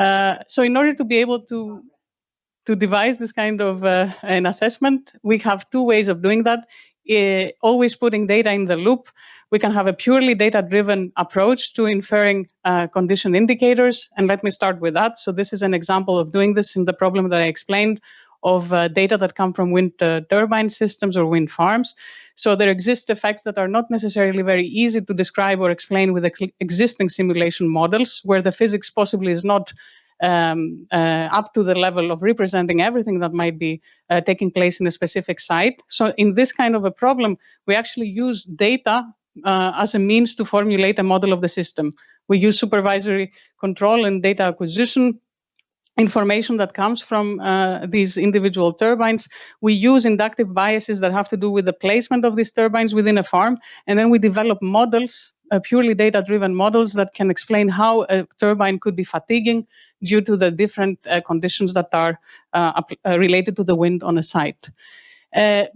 So in order to be able to devise this kind of an assessment, we have two ways of doing that. Always putting data in the loop. We can have a purely data-driven approach to inferring condition indicators. And let me start with that. So this is an example of doing this in the problem that I explained of data that come from wind turbine systems or wind farms. So there exist effects that are not necessarily very easy to describe or explain with existing simulation models, where the physics possibly is not up to the level of representing everything that might be taking place in a specific site. So in this kind of a problem, we actually use data as a means to formulate a model of the system. We use supervisory control and data acquisition information that comes from these individual turbines. We use inductive biases that have to do with the placement of these turbines within a farm, and then we develop models, purely data-driven models that can explain how a turbine could be fatiguing due to the different conditions that are related to the wind on a site.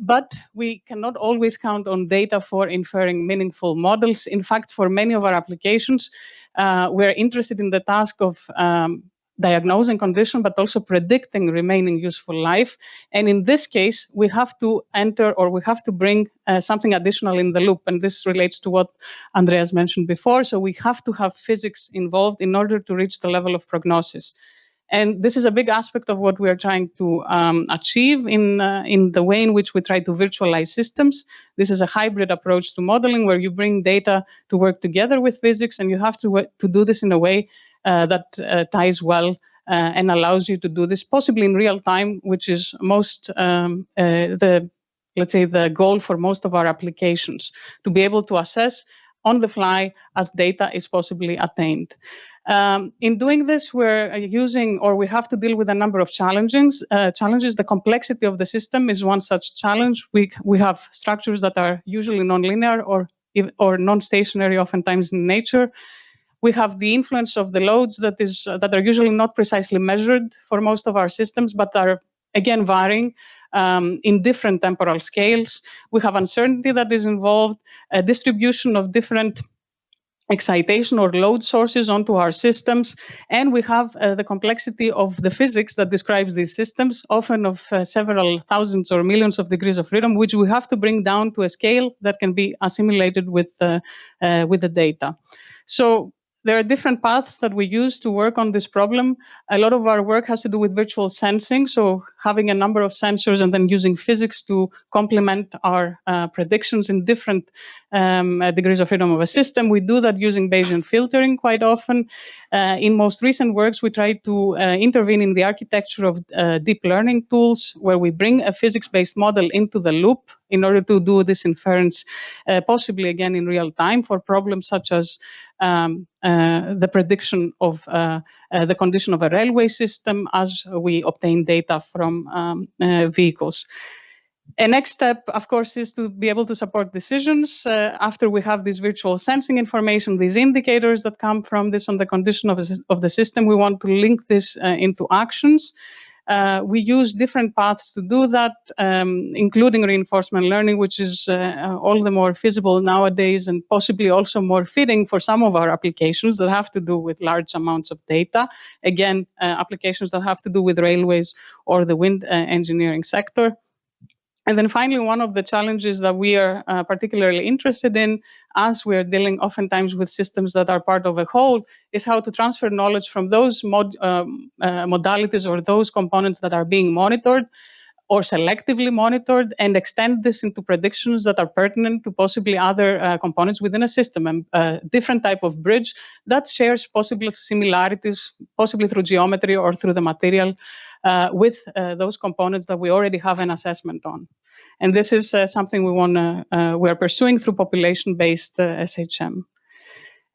But we cannot always count on data for inferring meaningful models. In fact, for many of our applications, we're interested in the task of diagnosing condition, but also predicting remaining useful life. And in this case, we have to enter, or we have to bring something additional in the loop. And this relates to what Andreas mentioned before. So we have to have physics involved in order to reach the level of prognosis. And this is a big aspect of what we are trying to achieve in the way in which we try to virtualize systems. This is a hybrid approach to modeling where you bring data to work together with physics, and you have to do this in a way that ties well and allows you to do this possibly in real time, which is most let's say the goal for most of our applications, to be able to assess on the fly as data is possibly attained. In doing this, we're using, or we have to deal with a number of challenges. The complexity of the system is one such challenge. We have structures that are usually nonlinear or non-stationary, oftentimes in nature. We have the influence of the loads that are usually not precisely measured for most of our systems, but are again varying in different temporal scales. We have uncertainty that is involved, a distribution of different excitation or load sources onto our systems, and we have the complexity of the physics that describes these systems, often of several thousands or millions of degrees of freedom, which we have to bring down to a scale that can be assimilated with the data. So there are different paths that we use to work on this problem. A lot of our work has to do with virtual sensing, so having a number of sensors and then using physics to complement our predictions in different degrees of freedom of a system. We do that using Bayesian filtering quite often. In most recent works, we try to intervene in the architecture of deep learning tools, where we bring a physics-based model into the loop in order to do this inference, possibly again in real time, for problems such as the prediction of the condition of a railway system as we obtain data from vehicles. A next step, of course, is to be able to support decisions. After we have this virtual sensing information, these indicators that come from this on the condition of the system, we want to link this into actions. We use different paths to do that, including reinforcement learning, which is all the more feasible nowadays and possibly also more fitting for some of our applications that have to do with large amounts of data. Again, applications that have to do with railways or the wind engineering sector. And then finally, one of the challenges that we are particularly interested in, as we're dealing oftentimes with systems that are part of a whole, is how to transfer knowledge from those modalities or those components that are being monitored or selectively monitored, and extend this into predictions that are pertinent to possibly other components within a system, and a different type of bridge that shares possible similarities, possibly through geometry or through the material, with those components that we already have an assessment on. And this is something we are pursuing through population-based SHM.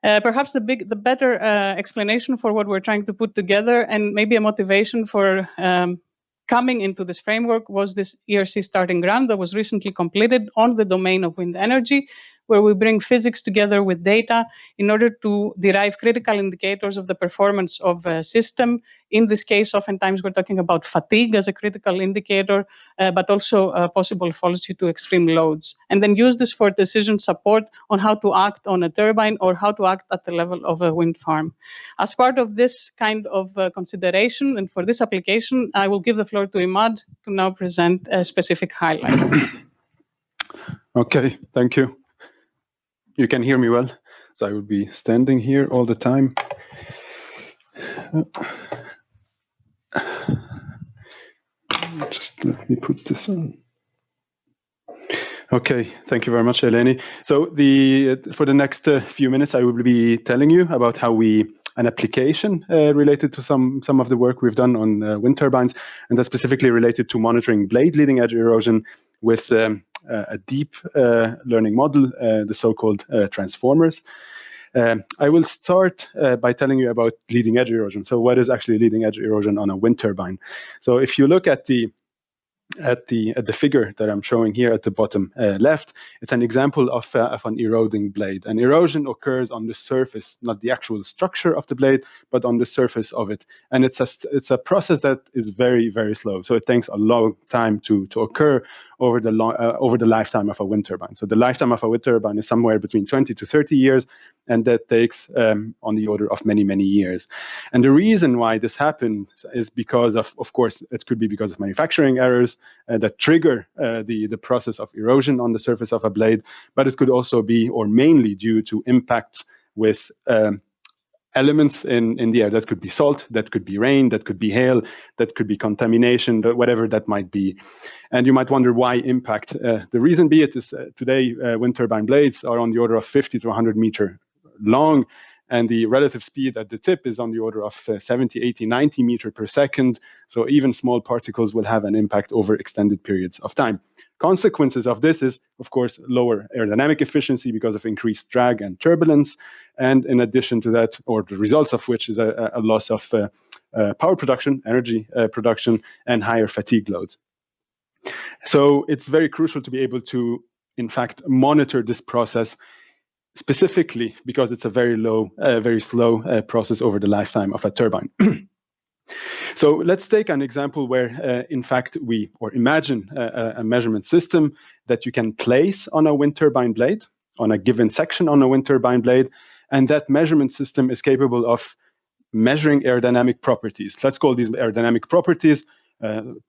Perhaps the better explanation for what we're trying to put together, and maybe a motivation for coming into this framework, was this ERC starting grant that was recently completed on the domain of wind energy, where we bring physics together with data in order to derive critical indicators of the performance of a system. In this case, oftentimes we're talking about fatigue as a critical indicator, but also possible faults due to extreme loads. And then use this for decision support on how to act on a turbine or how to act at the level of a wind farm. As part of this kind of consideration and for this application, I will give the floor to Imad to now present a specific highlight. Okay, thank you. You can hear me well, so I will be standing here all the time. Just let me put this on. Okay, thank you very much, Eleni. So for the next few minutes, I will be telling you about how an application related to some of the work we've done on wind turbines, and that's specifically related to monitoring blade leading edge erosion with a deep learning model, the so-called transformers. I will start by telling you about leading edge erosion. So what is actually leading edge erosion on a wind turbine? So if you look at the figure that I'm showing here at the bottom left, it's an example of an eroding blade. And erosion occurs on the surface, not the actual structure of the blade, but on the surface of it. And it's a process that is very, very slow. So it takes a long time to occur over the lifetime of a wind turbine. So the lifetime of a wind turbine is somewhere between 20 to 30 years, and that takes on the order of many, many years. And the reason why this happens is because of course, it could be because of manufacturing errors that trigger the process of erosion on the surface of a blade, but it could also be, or mainly due to impacts with elements in the air. That could be salt, that could be rain, that could be hail, that could be contamination, whatever that might be. And you might wonder why impact. The reason be it is today wind turbine blades are on the order of 50 to 100 meter long, and the relative speed at the tip is on the order of 70, 80, 90 meter per second. So even small particles will have an impact over extended periods of time. Consequences of this is, of course, lower aerodynamic efficiency because of increased drag and turbulence. And in addition to that, or the results of which is a loss of power production, energy production, and higher fatigue loads. So it's very crucial to be able to, in fact, monitor this process specifically because it's a very slow process over the lifetime of a turbine. So let's take an example where, in fact, imagine a measurement system that you can place on a wind turbine blade, on a given section on a wind turbine blade, and that measurement system is capable of measuring aerodynamic properties. Let's call these aerodynamic properties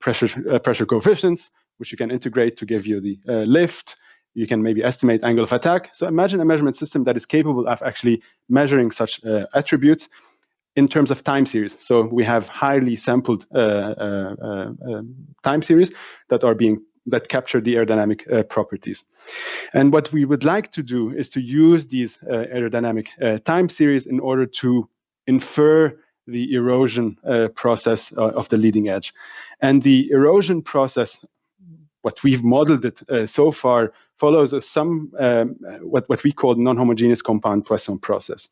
pressure coefficients, which you can integrate to give you the lift. You can maybe estimate angle of attack. So imagine a measurement system that is capable of actually measuring such attributes in terms of time series. So we have highly sampled time series that capture the aerodynamic properties. And what we would like to do is to use these aerodynamic time series in order to infer the erosion process of the leading edge. And the erosion process, what we've modeled it so far, follows what we call non-homogeneous compound Poisson process.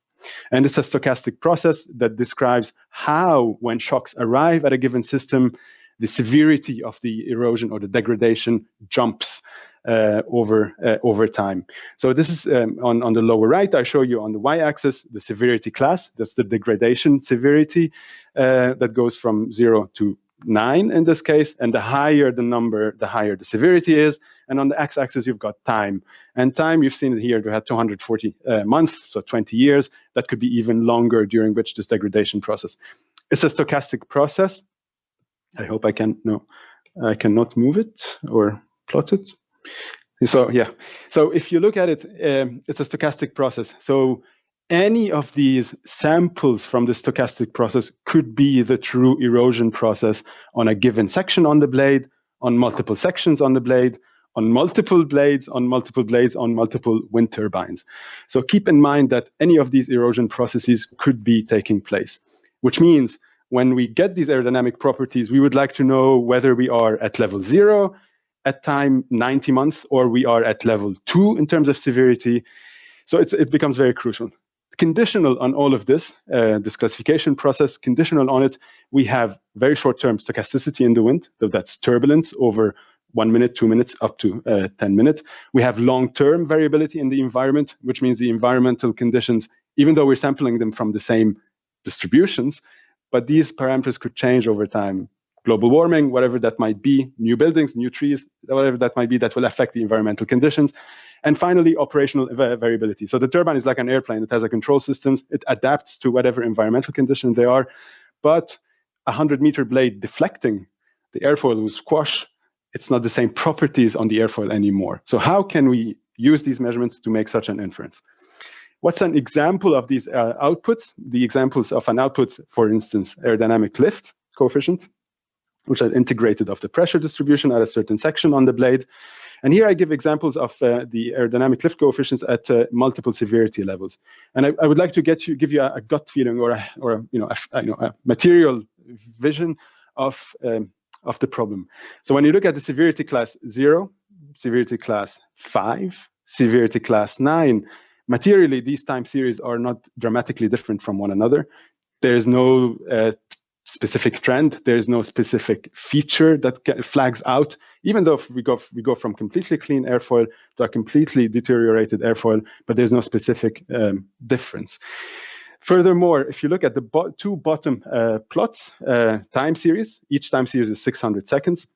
And it's a stochastic process that describes how, when shocks arrive at a given system, the severity of the erosion or the degradation jumps over time. So this is on the lower right. I show you on the y-axis the severity class. That's the degradation severity that goes from 0 to 9 in this case, and the higher the number, the higher the severity is. And on the x-axis, you've got time. And time, you've seen it here, we had 240 months, so 20 years. That could be even longer during which this degradation process. It's a stochastic process. I hope I cannot move it or plot it. So yeah, so if you look at it, it's a stochastic process. So any of these samples from the stochastic process could be the true erosion process on a given section on the blade, on multiple sections on the blade, on multiple blades, on multiple blades, on multiple wind turbines. So keep in mind that any of these erosion processes could be taking place, which means when we get these aerodynamic properties, we would like to know whether we are at level 0 at time 90 months, or we are at level 2 in terms of severity. So it becomes very crucial. Conditional on all of this, this classification process, conditional on it, we have very short-term stochasticity in the wind. So that's turbulence over 1 minute, 2 minutes, up to 10 minutes. We have long-term variability in the environment, which means the environmental conditions, even though we're sampling them from the same distributions, but these parameters could change over time. Global warming, whatever that might be, new buildings, new trees, whatever that might be, that will affect the environmental conditions. And finally, operational variability. So the turbine is like an airplane. It has a control systems. It adapts to whatever environmental conditions they are. But a 100-meter blade deflecting, the airfoil will squash. It's not the same properties on the airfoil anymore. So how can we use these measurements to make such an inference? What's an example of these outputs? The examples of an output, for instance, aerodynamic lift coefficient, which are integrated of the pressure distribution at a certain section on the blade. And here I give examples of the aerodynamic lift coefficients at multiple severity levels. And I would like to give you a gut feeling or a material vision of the problem. So when you look at the severity class 0, severity class 5, severity class 9, materially these time series are not dramatically different from one another. There's no specific trend. There's no specific feature that flags out, even though we go from completely clean airfoil to a completely deteriorated airfoil, but there's no specific difference. Furthermore, if you look at the two bottom plots, time series, each time series is 600 seconds,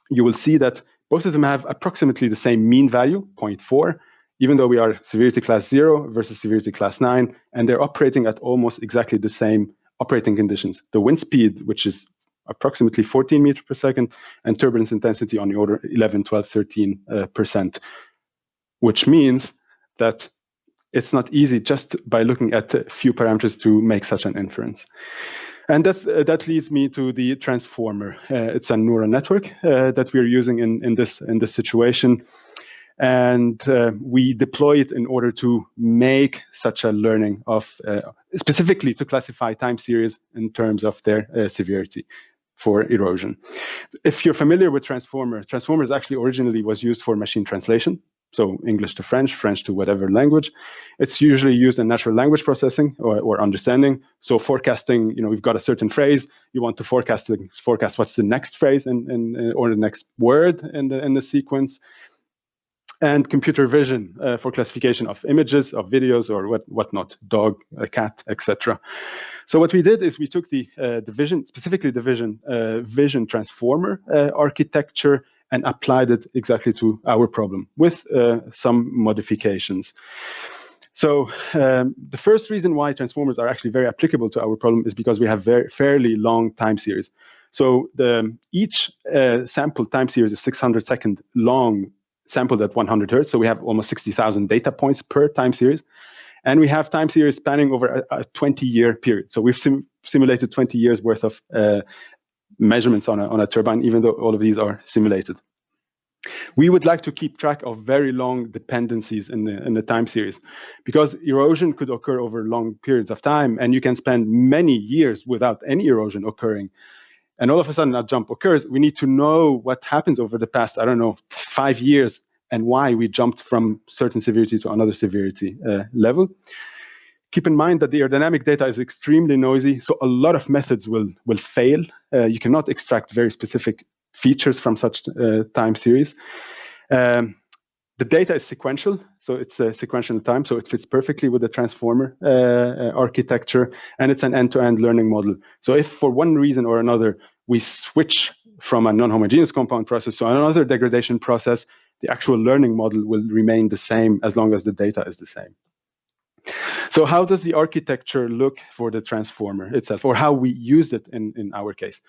you will see that both of them have approximately the same mean value, 0.4, even though we are severity class 0 versus severity class 9, and they're operating at almost exactly the same operating conditions. The wind speed, which is approximately 14 meters per second, and turbulence intensity on the order 11, 12, 13%, which means that it's not easy just by looking at a few parameters to make such an inference. And that leads me to the transformer. It's a neural network that we're using in this situation. And we deploy it in order to make such a learning of, specifically to classify time series in terms of their severity for erosion. If you're familiar with transformers actually originally was used for machine translation. So English to French, French to whatever language. It's usually used in natural language processing or understanding. So forecasting, we've got a certain phrase, you want to forecast what's the next phrase or the next word in the sequence. And computer vision for classification of images, of videos, or whatnot, dog, a cat, etc. So what we did is we took the vision, specifically the vision transformer architecture, and applied it exactly to our problem with some modifications. So the first reason why transformers are actually very applicable to our problem is because we have fairly long time series. So each sample time series is 600-second long, sampled at 100 hertz. So we have almost 60,000 data points per time series. And we have time series spanning over a 20-year period. So we've simulated 20 years worth of measurements on a turbine, even though all of these are simulated. We would like to keep track of very long dependencies in the time series, because erosion could occur over long periods of time, and you can spend many years without any erosion occurring. And all of a sudden a jump occurs. We need to know what happens over the past, 5 years, and why we jumped from certain severity to another severity level. Keep in mind that the aerodynamic data is extremely noisy, so a lot of methods will fail. You cannot extract very specific features from such time series. The data is sequential, so it's a sequential time, so it fits perfectly with the transformer architecture, and it's an end-to-end learning model. So if for one reason or another we switch from a non-homogeneous compound process to another degradation process, the actual learning model will remain the same as long as the data is the same. So how does the architecture look for the transformer itself, or how we used it in our case?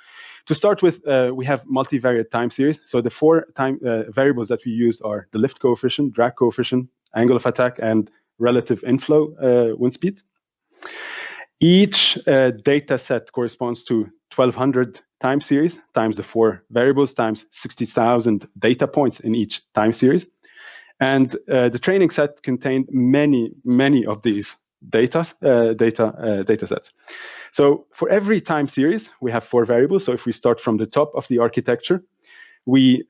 To start with, we have multivariate time series. So the 4 time variables that we use are the lift coefficient, drag coefficient, angle of attack, and relative inflow wind speed. Each data set corresponds to 1200 time series times the 4 variables times 60,000 data points in each time series. And the training set contained many of these data sets. So for every time series, we have 4 variables. So if we start from the top of the architecture, we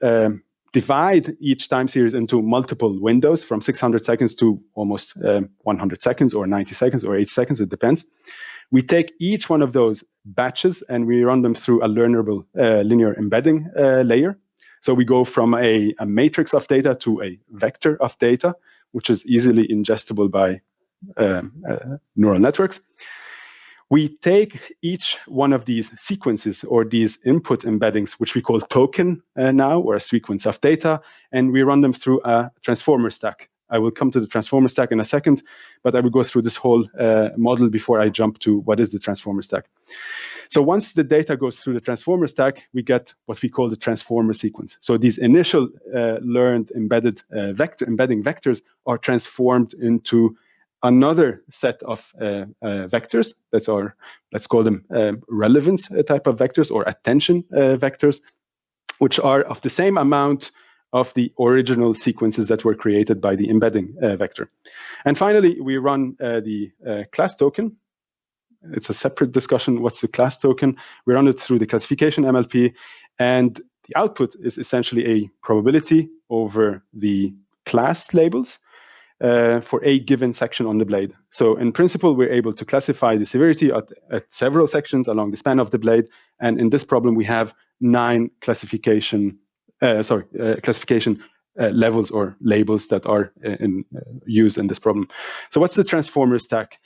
divide each time series into multiple windows from 600 seconds to almost 100 seconds or 90 seconds or 80 seconds, it depends. We take each one of those batches and we run them through a learnable linear embedding layer. So we go from a matrix of data to a vector of data, which is easily ingestible by neural networks. We take each one of these sequences or these input embeddings, which we call token now, or a sequence of data, and we run them through a transformer stack. I will come to the transformer stack in a second, but I will go through this whole model before I jump to what is the transformer stack. So once the data goes through the transformer stack, we get what we call the transformer sequence. So these initial learned embedding vectors are transformed into another set of vectors. Let's call them relevance type of vectors or attention vectors, which are of the same amount of the original sequences that were created by the embedding vector. And finally, we run the class token. It's a separate discussion. What's the class token? We run it through the classification MLP, and the output is essentially a probability over the class labels for a given section on the blade. So in principle, we're able to classify the severity at several sections along the span of the blade. And in this problem, we have 9 classification levels or labels that are used in this problem. So what's the transformer stack?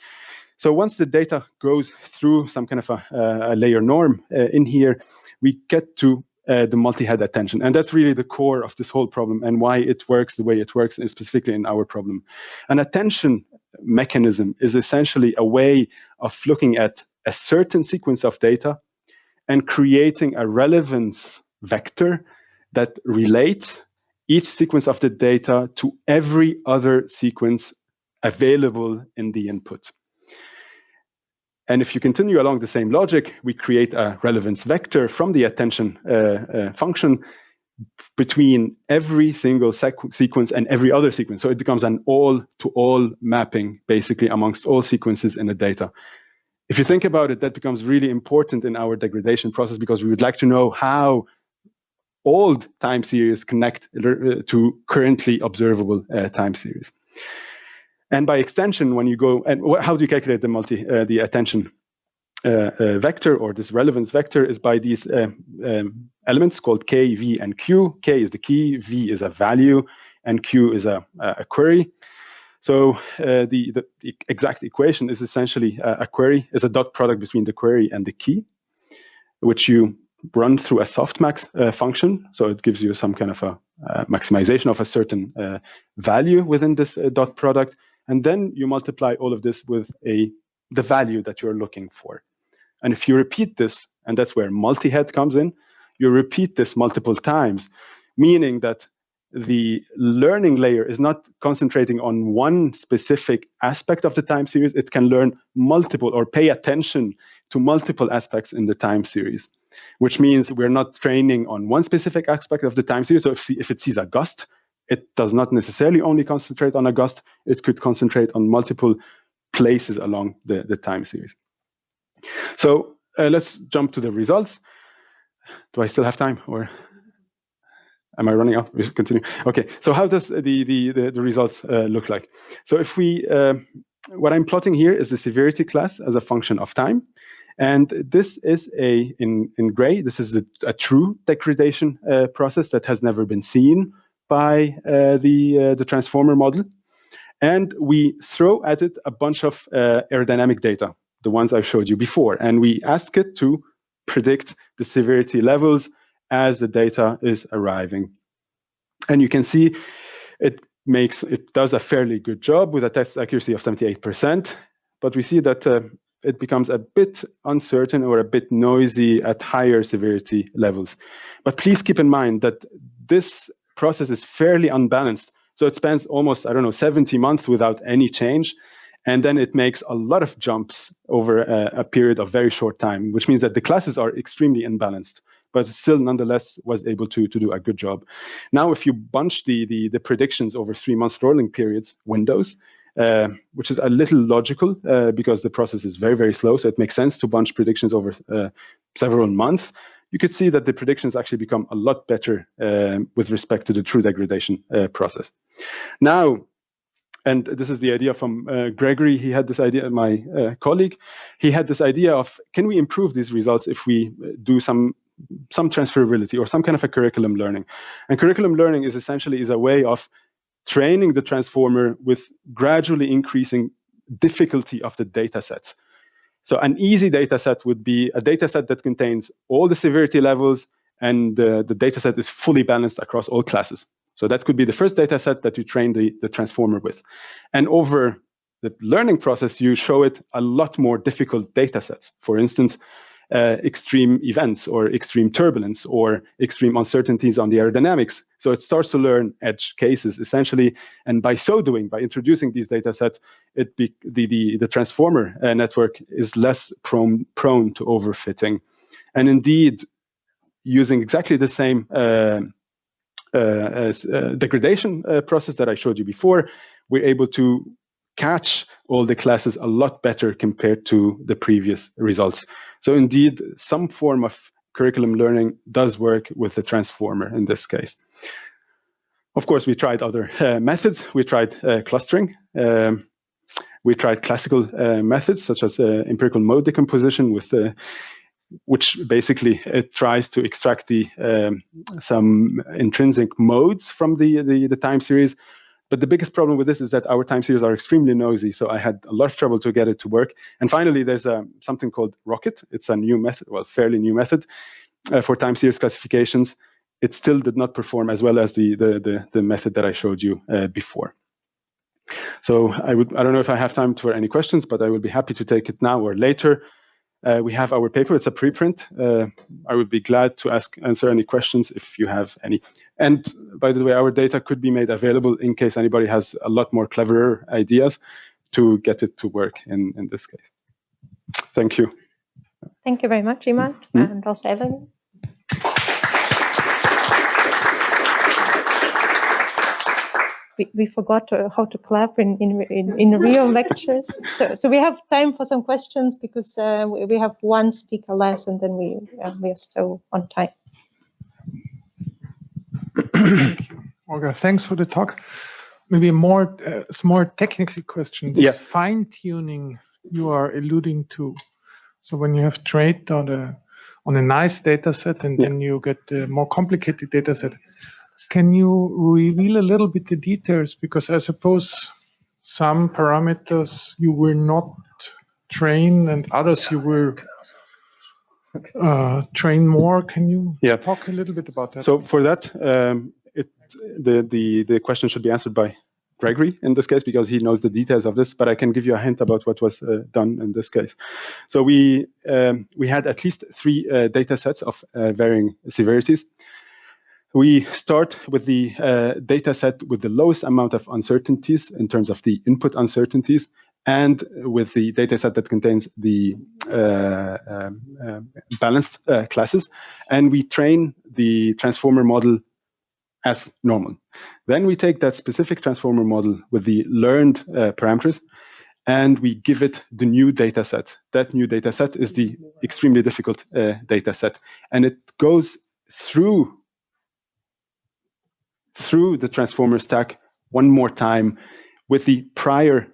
So once the data goes through some kind of a layer norm in here, we get to the multi-head attention. And that's really the core of this whole problem and why it works the way it works, specifically in our problem. An attention mechanism is essentially a way of looking at a certain sequence of data and creating a relevance vector that relates each sequence of the data to every other sequence available in the input. And if you continue along the same logic, we create a relevance vector from the attention function between every single sequence and every other sequence. So it becomes an all-to-all mapping, basically, amongst all sequences in the data. If you think about it, that becomes really important in our degradation process because we would like to know how old time series connect to currently observable time series. And by extension, when you go, and how do you calculate the attention vector or this relevance vector is by these elements called K, V, and Q. K is the key, V is a value, and Q is a query. So the exact equation is essentially a query is a dot product between the query and the key, which you run through a softmax function. So it gives you some kind of a maximization of a certain value within this dot product. And then you multiply all of this with the value that you're looking for. And if you repeat this, and that's where multi-head comes in, you repeat this multiple times, meaning that the learning layer is not concentrating on one specific aspect of the time series. It can learn multiple or pay attention to multiple aspects in the time series, which means we're not training on one specific aspect of the time series. So if it sees a gust, it does not necessarily only concentrate on a gust. It could concentrate on multiple places along the time series. So let's jump to the results. Do I still have time, or am I running out? We should continue. Okay, so how does the results look like? So if we, what I'm plotting here is the severity class as a function of time. And this is in gray, this is a true degradation process that has never been seen by the transformer model. And we throw at it a bunch of aerodynamic data, the ones I showed you before. And we ask it to predict the severity levels as the data is arriving. And you can see it does a fairly good job with a test accuracy of 78%. But we see that it becomes a bit uncertain or a bit noisy at higher severity levels. But please keep in mind that this process is fairly unbalanced. So it spends almost, 70 months without any change. And then it makes a lot of jumps over a period of very short time, which means that the classes are extremely imbalanced, but still nonetheless was able to do a good job. Now, if you bunch the predictions over 3 month rolling periods, windows, which is a little logical because the process is very, very slow. So it makes sense to bunch predictions over several months. You could see that the predictions actually become a lot better with respect to the true degradation process. Now, and this is the idea from Gregory. He had this idea, my colleague. He had this idea of, can we improve these results if we do some some transferability or some kind of a curriculum learning. And curriculum learning is essentially a way of training the transformer with gradually increasing difficulty of the data sets. So an easy data set would be a data set that contains all the severity levels, and the data set is fully balanced across all classes. So that could be the first data set that you train the transformer with. And over the learning process, you show it a lot more difficult data sets. For instance, extreme events or extreme turbulence or extreme uncertainties on the aerodynamics. So it starts to learn edge cases essentially, and by so doing, by introducing these data sets, the transformer network is less prone to overfitting. And indeed, using exactly the same degradation process that I showed you before, we're able to catch all the classes a lot better compared to the previous results. So indeed, some form of curriculum learning does work with the transformer in this case. Of course, we tried other methods. We tried clustering. We tried classical methods such as empirical mode decomposition, with which basically it tries to extract some intrinsic modes from the time series. But the biggest problem with this is that our time series are extremely noisy, so I had a lot of trouble to get it to work. And finally, there's something called Rocket. It's a new method, well, fairly new method for time series classifications. It still did not perform as well as the method that I showed you before. So I don't know if I have time for any questions, but I will be happy to take it now or later. We have our paper. It's a preprint. I would be glad to answer any questions if you have any. And by the way, our data could be made available in case anybody has a lot more cleverer ideas to get it to work in this case. Thank you. Thank you very much, Iman, and also Eleni. We forgot how to clap in real lectures. So we have time for some questions because we have one speaker less, and then we are still on time. Thank you, Olga. Thanks for the talk. Maybe a more technical question. This fine-tuning you are alluding to. So when you have trained on a nice data set, and then you get a more complicated data set, can you reveal a little bit the details? Because I suppose some parameters you were not trained and others you were train more. Can you talk a little bit about that? So for that, the question should be answered by Gregory in this case, because he knows the details of this, but I can give you a hint about what was done in this case. So we had at least 3 data sets of varying severities. We start with the data set with the lowest amount of uncertainties in terms of the input uncertainties, and with the data set that contains the balanced classes. And we train the transformer model as normal. Then we take that specific transformer model with the learned parameters, and we give it the new data set. That new data set is the extremely difficult data set. And it goes through the transformer stack one more time with the prior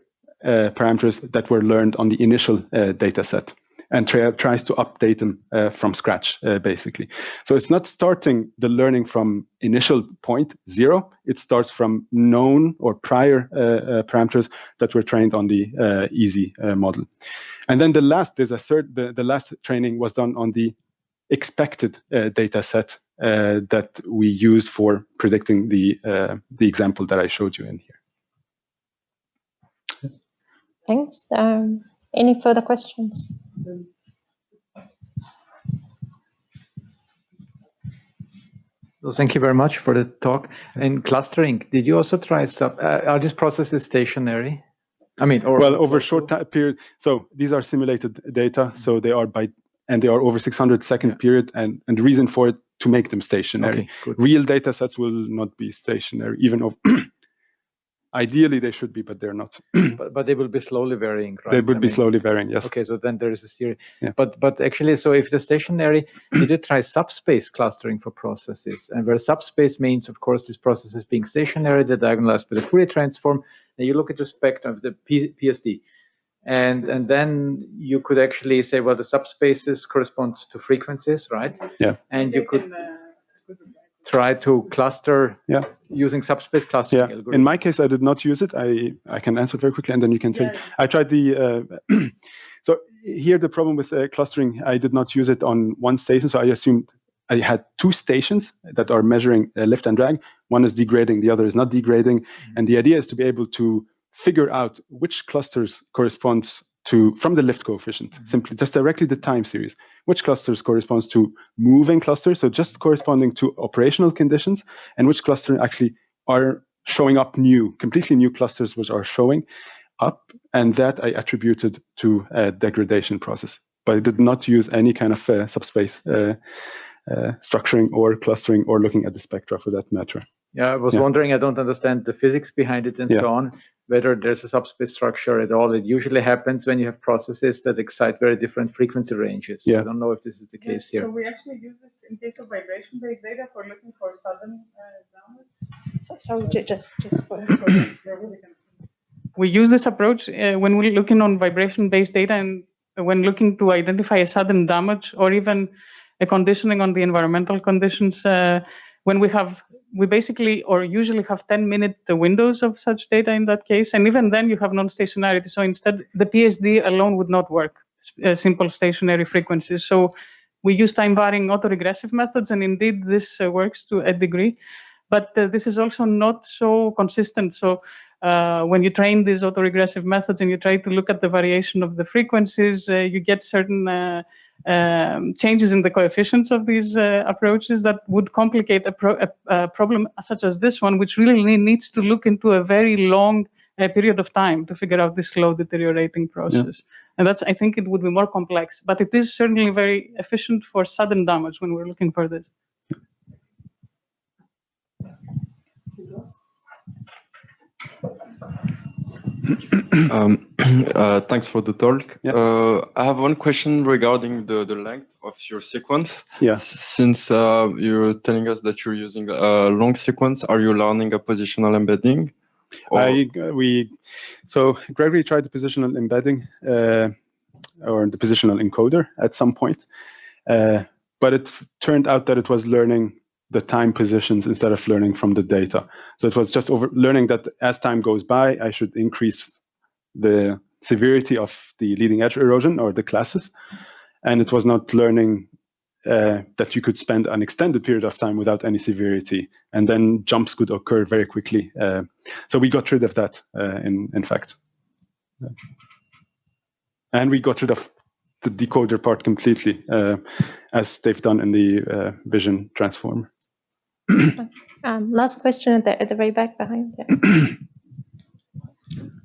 parameters that were learned on the initial data set, and tries to update them from scratch, basically. So it's not starting the learning from initial point 0. It starts from known or prior parameters that were trained on the easy model. And then the last training was done on the expected data set that we use for predicting the example that I showed you in here. Thanks. Any further questions? Well, thank you very much for the talk. And clustering, did you also try are these processes stationary? I mean, well, over a short time period. So these are simulated data. So they are they are over 600-second period, and the reason for it to make them stationary. Okay, real data sets will not be stationary, even though ideally they should be, but they're not. but they will be slowly varying, right? They would be slowly varying, yes. Okay, so then there is a series. Yeah. But actually, so if the stationary, did you try subspace clustering for processes? And where subspace means, of course, this process is being stationary, they're diagonalized by the Fourier transform, and you look at the spectrum of the PSD. And then you could actually say, well, the subspaces correspond to frequencies, right? Yeah. And you could try to cluster using subspace clustering algorithm. In my case, I did not use it. I can answer it very quickly, and then you can tell. I tried the. So here the problem with clustering, I did not use it on one station. So I assumed I had two stations that are measuring lift and drag. One is degrading, the other is not degrading. And the idea is to be able to figure out which clusters corresponds to, from the lift coefficient, simply just directly the time series, which clusters corresponds to moving clusters, so just corresponding to operational conditions, and which cluster actually are showing up completely new clusters which are showing up, and that I attributed to a degradation process. But I did not use any kind of subspace structuring or clustering or looking at the spectra for that matter. Yeah, I was wondering, I don't understand the physics behind it and so on, whether there's a subspace structure at all. It usually happens when you have processes that excite very different frequency ranges. I don't know if this is the case here. So we actually use this in case of vibration-based data for looking for sudden damage. So just for we use this approach when we're looking on vibration-based data and when looking to identify a sudden damage or even a conditioning on the environmental conditions. When we basically or usually have 10-minute windows of such data in that case, and even then you have non-stationarity. So instead, the PSD alone would not work, simple stationary frequencies. So we use time-varying autoregressive methods, and indeed this works to a degree. But this is also not so consistent. So when you train these autoregressive methods and you try to look at the variation of the frequencies, you get certain changes in the coefficients of these approaches that would complicate a problem such as this one, which really needs to look into a very long period of time to figure out this slow deteriorating process. And that's, I think it would be more complex, but it is certainly very efficient for sudden damage when we're looking for this. Thanks for the talk. I have one question regarding the length of your sequence. Since you're telling us that you're using a long sequence, are you learning a positional embedding? So Gregory tried the positional embedding or the positional encoder at some point, but it turned out that it was learning the time positions instead of learning from the data. So it was just learning that as time goes by, I should increase the severity of the leading edge erosion or the classes. And it was not learning that you could spend an extended period of time without any severity, and then jumps could occur very quickly. So we got rid of that, in fact. And we got rid of the decoder part completely, as they've done in the vision transformer. Last question at the very back behind.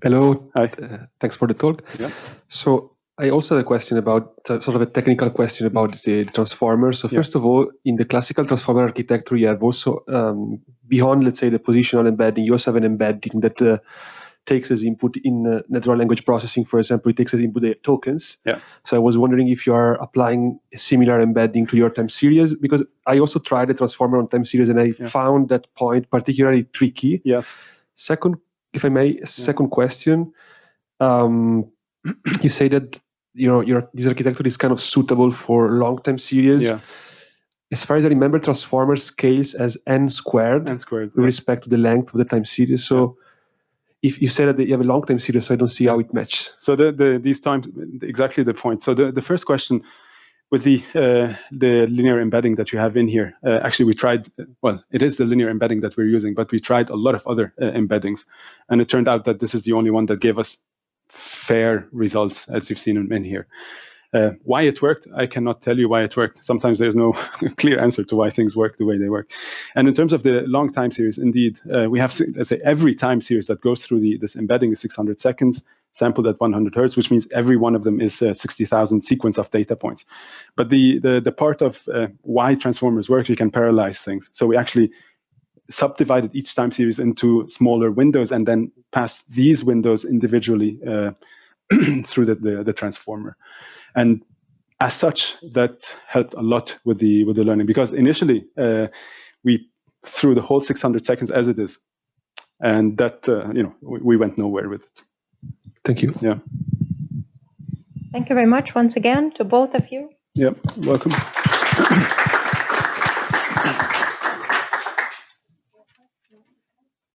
Hello. Hi. Thanks for the talk. So I also have a question about sort of a technical question about the transformer. So first of all, in the classical transformer architecture, you have also beyond, let's say, the positional embedding, you also have an embedding that takes as input in natural language processing. For example, it takes as input the tokens. So I was wondering if you are applying a similar embedding to your time series, because I also tried the transformer on time series and I found that point particularly tricky. Second, if I may, second question. You say that this architecture is kind of suitable for long time series. As far as I remember, transformer scales as n squared with respect to the length of the time series. So if you say that you have a long time series, so I don't see how it matches. So these times, exactly the point. So the first question with the linear embedding that you have in here, actually we tried, well, it is the linear embedding that we're using, but we tried a lot of other embeddings. And it turned out that this is the only one that gave us fair results, as you've seen in here. Why it worked, I cannot tell you why it worked. Sometimes there's no clear answer to why things work the way they work. And in terms of the long time series, indeed, we have, let's say, every time series that goes through this embedding is 600 seconds, sampled at 100 hertz, which means every one of them is 60,000 sequence of data points. But the part of why transformers work, you can parallelize things. So we actually subdivided each time series into smaller windows and then passed these windows individually through the transformer. And as such, that helped a lot with the learning, because initially we threw the whole 600 seconds as it is, and that we went nowhere with it. Thank you. Yeah. Thank you very much once again to both of you. Yep, welcome.